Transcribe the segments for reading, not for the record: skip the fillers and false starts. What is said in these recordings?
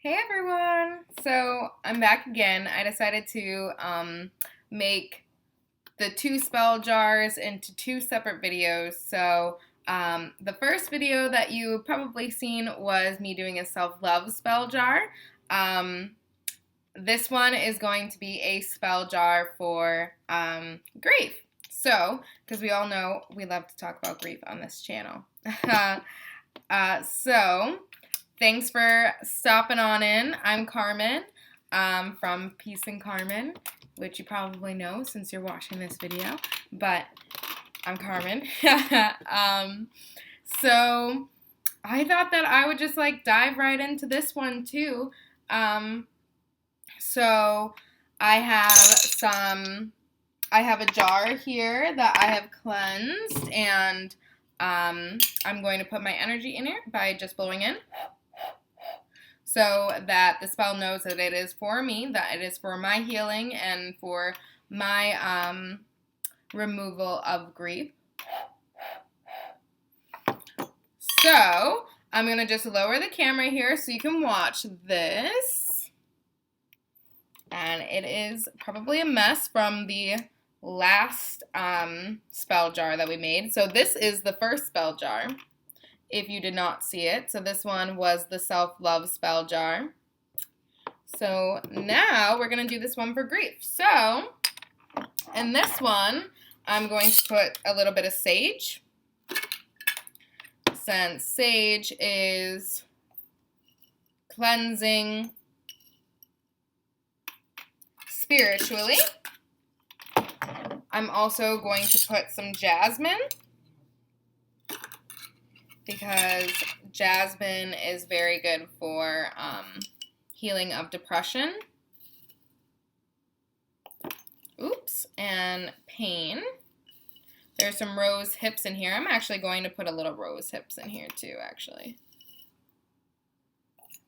Hey everyone! So I'm back again. I decided to make the two spell jars into two separate videos. So the first video that you probably seen was me doing a self-love spell jar. Um, this one is going to be a spell jar for grief. So, because we all know we love to talk about grief on this channel. So thanks for stopping on in. I'm Carmen from Peace and Carmen, which you probably know since you're watching this video, but I'm Carmen. So I thought that I would just like dive right into this one too. So I have a jar here that I have cleansed, and I'm going to put my energy in it by just blowing in, so that the spell knows that it is for me, that it is for my healing and for my removal of grief. So I'm going to just lower the camera here so you can watch this. And it is probably a mess from the last spell jar that we made. So this is the first spell jar, if you did not see it. So this one was the self-love spell jar. So now we're going to do this one for grief. So in this one, I'm going to put a little bit of sage, since sage is cleansing spiritually. I'm also going to put some jasmine, because jasmine is very good for healing of depression. And pain. There's some rose hips in here. I'm actually going to put a little rose hips in here too, actually.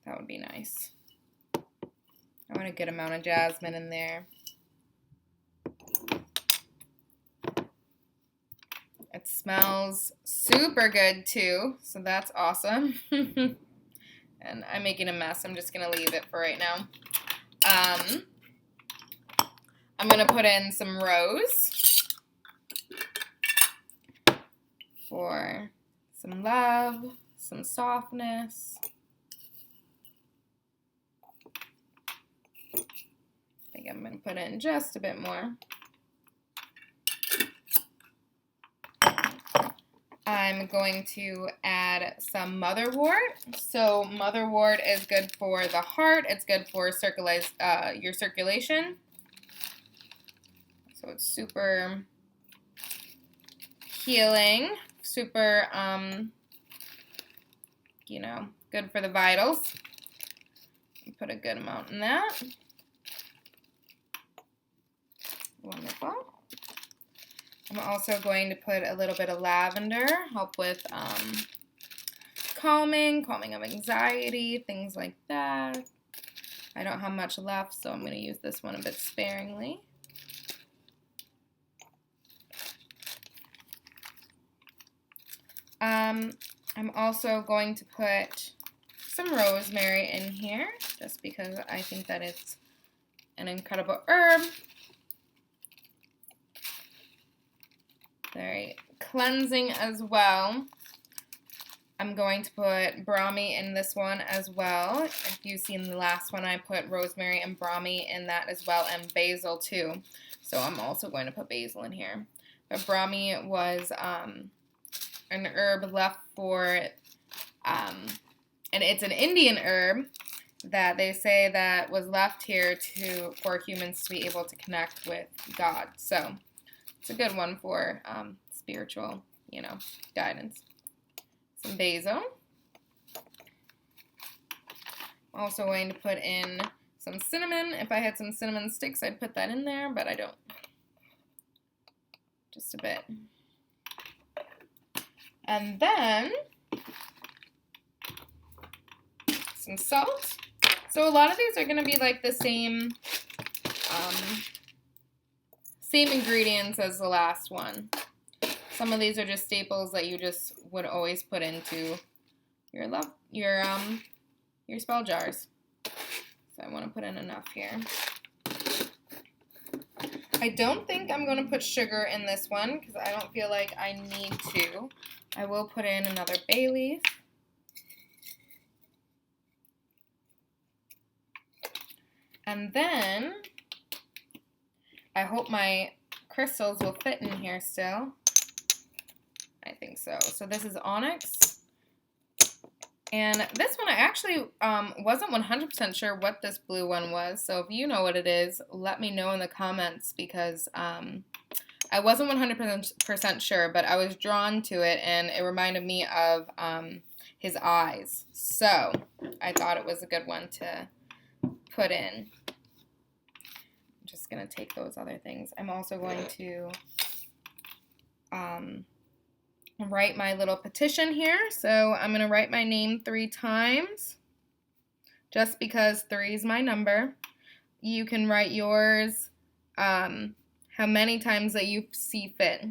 That would be nice. I want a good amount of jasmine in there. It smells super good too, so that's awesome. And I'm making a mess. I'm just going to leave it for right now. I'm going to put in some rose for some love, some softness. I think I'm going to put in just a bit more. I'm going to add some Motherwort. So Motherwort is good for the heart. It's good for your circulation. So it's super healing, super, good for the vitals. Put a good amount in that. Wonderful. I'm also going to put a little bit of lavender, help with calming of anxiety, things like that. I don't have much left, so I'm going to use this one a bit sparingly. I'm also going to put some rosemary in here, just because I think that it's an incredible herb. Very cleansing as well. I'm going to put Brahmi in this one as well. If you've seen the last one, I put rosemary and Brahmi in that as well, and basil too. So I'm also going to put basil in here. But Brahmi was an herb left for, and it's an Indian herb that they say that was left here for humans to be able to connect with God. So it's a good one for spiritual, guidance. Some basil. I'm also going to put in some cinnamon. If I had some cinnamon sticks, I'd put that in there, but I don't. Just a bit. And then some salt. So a lot of these are going to be like the same ingredients as the last one. Some of these are just staples that you just would always put into your spell jars. So I want to put in enough here. I don't think I'm going to put sugar in this one because I don't feel like I need to. I will put in another bay leaf. And then I hope my crystals will fit in here still. I think so. So this is onyx. And this one I actually wasn't 100% sure what this blue one was. So if you know what it is, let me know in the comments because I wasn't 100% sure, but I was drawn to it and it reminded me of his eyes. So I thought it was a good one to put in. I'm just going to take those other things. I'm also going to write my little petition here. So I'm going to write my name 3 times just because 3 is my number. You can write yours how many times that you see fit.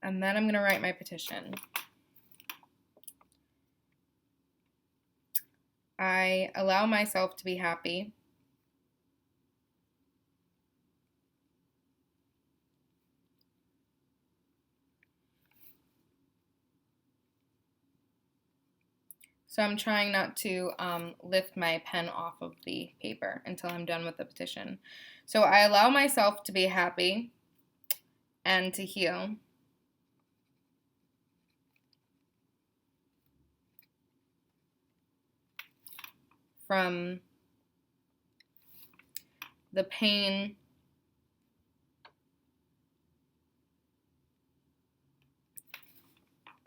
And then I'm going to write my petition. I allow myself to be happy. So I'm trying not to lift my pen off of the paper until I'm done with the petition. So I allow myself to be happy and to heal. From the pain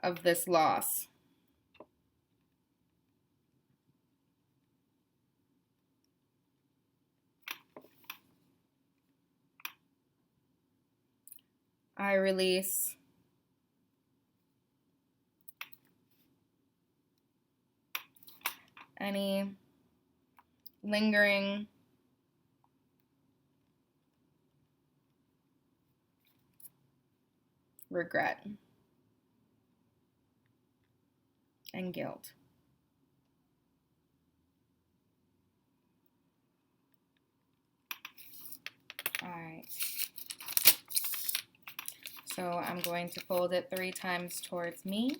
of this loss. I release any lingering regret and guilt. All right. So I'm going to fold it 3 times towards me.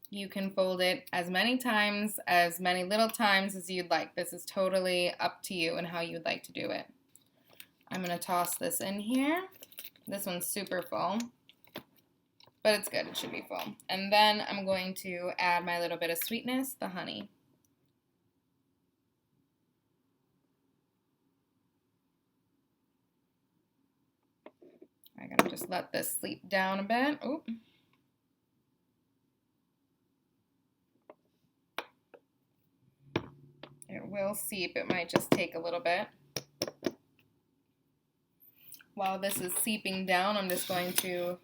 You can fold it as many times, as many little times as you'd like. This is totally up to you and how you'd like to do it. I'm going to toss this in here. This one's super full, but it's good. It should be full. And then I'm going to add my little bit of sweetness, the honey. I'm going to just let this sleep down a bit. Oop. It will seep. It might just take a little bit. While this is seeping down, I'm just going to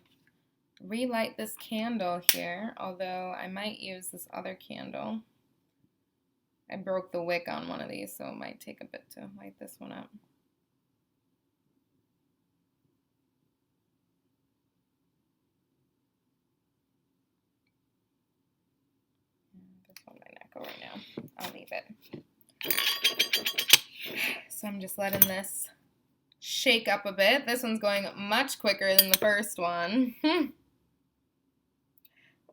relight this candle here, although I might use this other candle. I broke the wick on one of these, so it might take a bit to light this one up. That's on my neck right now. I'll leave it. So I'm just letting this shake up a bit. This one's going much quicker than the first one.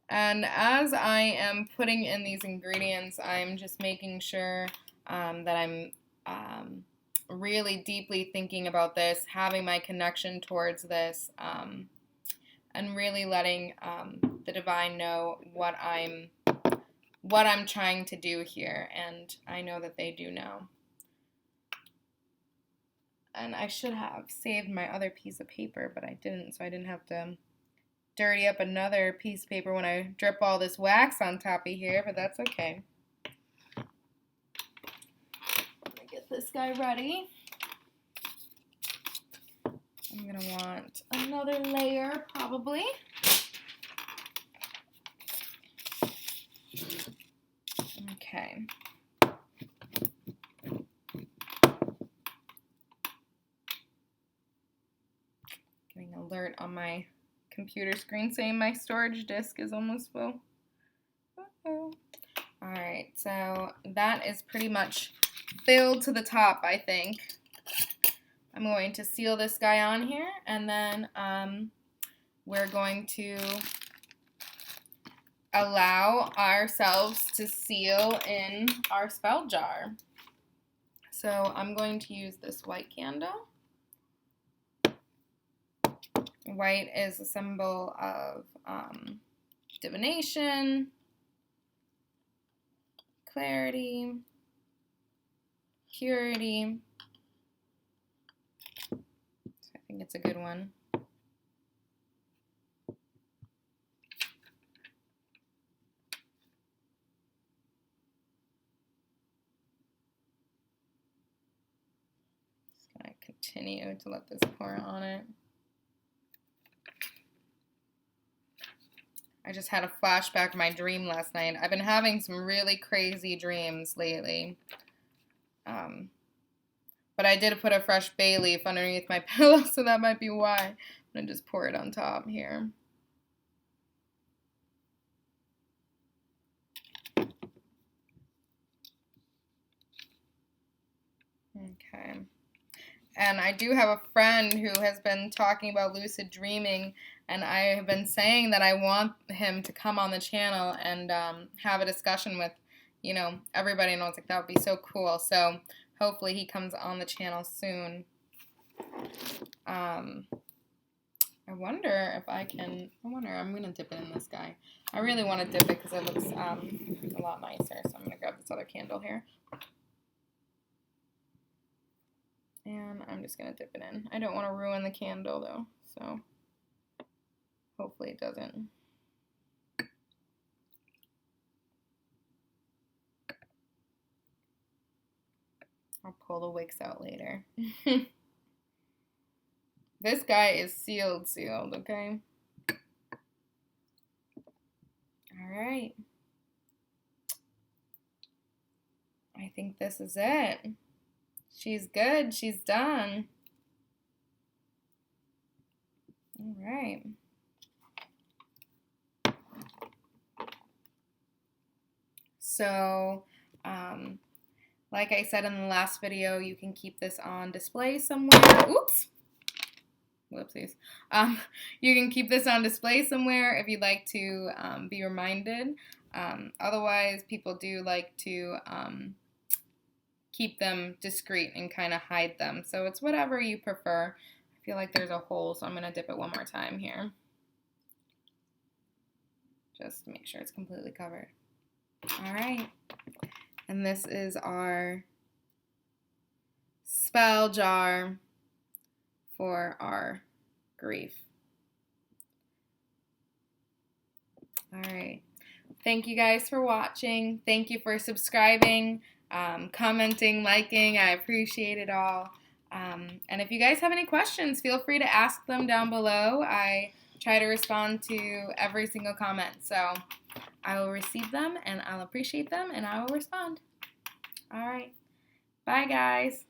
And as I am putting in these ingredients, I'm just making sure that I'm really deeply thinking about this, having my connection towards this, and really letting the divine know what I'm trying to do here. And I know that they do know. And I should have saved my other piece of paper, but I didn't, so I didn't have to dirty up another piece of paper when I drip all this wax on top of here, but that's okay. Let me get this guy ready. I'm going to want another layer, probably. Okay. Getting an alert on my computer screen saying my storage disk is almost full. Uh-oh. Alright, so that is pretty much filled to the top, I think. I'm going to seal this guy on here, and then we're going to allow ourselves to seal in our spell jar. So I'm going to use this white candle. White is a symbol of divination, clarity, purity. So I think it's a good one. Just gonna continue to let this pour on it. I just had a flashback of my dream last night. I've been having some really crazy dreams lately. But I did put a fresh bay leaf underneath my pillow, so that might be why. I'm going to just pour it on top here. Okay. And I do have a friend who has been talking about lucid dreaming, and I have been saying that I want him to come on the channel and have a discussion with, you know, everybody, and I was like, that would be so cool. So hopefully he comes on the channel soon. I wonder if I can, I'm going to dip it in this guy. I really want to dip it because it looks a lot nicer, so I'm going to grab this other candle here. And I'm just going to dip it in. I don't want to ruin the candle, though, so hopefully it doesn't. I'll pull the wicks out later. This guy is sealed, okay? All right. I think this is it. She's good. She's done. All right. So, like I said in the last video, you can keep this on display somewhere. Oops. Whoopsies. You can keep this on display somewhere if you'd like to be reminded. Otherwise, people do like to keep them discreet and kind of hide them. So it's whatever you prefer. I feel like there's a hole, so I'm going to dip it one more time here. Just to make sure it's completely covered. All right. And this is our spell jar for our grief. All right. Thank you guys for watching. Thank you for subscribing, commenting, liking. I appreciate it all. And if you guys have any questions, feel free to ask them down below. I try to respond to every single comment. So I will receive them, and I'll appreciate them, and I will respond. All right. Bye, guys.